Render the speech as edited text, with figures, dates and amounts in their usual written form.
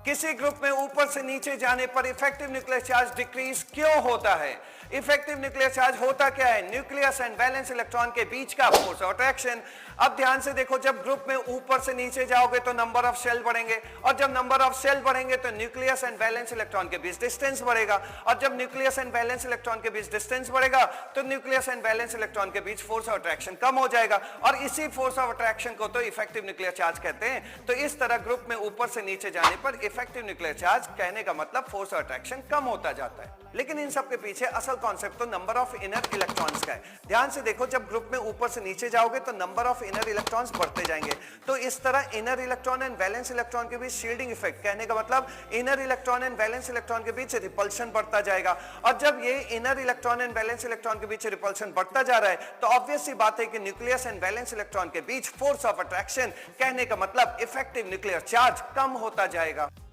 किसी ग्रुप में ऊपर से नीचे जाने पर इफेक्टिव न्यूक्लियर चार्ज डिक्रीज क्यों होता है? इफेक्टिव न्यूक्लियर चार्ज होता क्या है? न्यूक्लियस एंड वैलेंस इलेक्ट्रॉन के बीच का फोर्स ऑफ अट्रैक्शन। अब ध्यान से देखो, जब ग्रुप में ऊपर से नीचे जाओगे तो नंबर ऑफ शेल बढ़ेंगे, और जब नंबर ऑफ शेल बढ़ेंगे तो न्यूक्लियस एंड वैलेंस इलेक्ट्रॉन के बीच डिस्टेंस बढ़ेगा, और जब न्यूक्लियस एंड वैलेंस इलेक्ट्रॉन के बीच डिस्टेंस बढ़ेगा तो न्यूक्लियस एंड वैलेंस इलेक्ट्रॉन के बीच फोर्स ऑफ अट्रैक्शन कम हो जाएगा, और इसी फोर्स ऑफ अट्रैक्शन को तो इफेक्टिव न्यूक्लियर चार्ज कहते हैं। तो इस तरह ग्रुप में ऊपर से नीचे जाने पर इफेक्टिव न्यूक्लियर चार्ज कहने का मतलब फोर्स ऑफ अट्रैक्शन कम होता जाता है। लेकिन इन सब के पीछे असल कॉन्सेप्ट तो नंबर ऑफ इनर इलेक्ट्रॉन्स का है। ध्यान से देखो, जब ग्रुप में ऊपर से नीचे जाओगे तो नंबर ऑफ इनर इलेक्ट्रॉन्स बढ़ते जाएंगे, तो इस तरह inner electron and valence electron के बीच शील्डिंग इफेक्ट, कहने का मतलब inner electron and valence electron के बीच रिपल्शन बढ़ता जाएगा। और जब ये inner electron and valence electron के बीच रिपल्शन बढ़ता जा रहा है तो ऑब्वियस सी बात है कि न्यूक्लियस एंड वैलेंस इलेक्ट्रॉन के बीच फोर्स ऑफ अट्रैक्शन, कहने का मतलब इफेक्टिव न्यूक्लियर चार्ज कम होता जाएगा।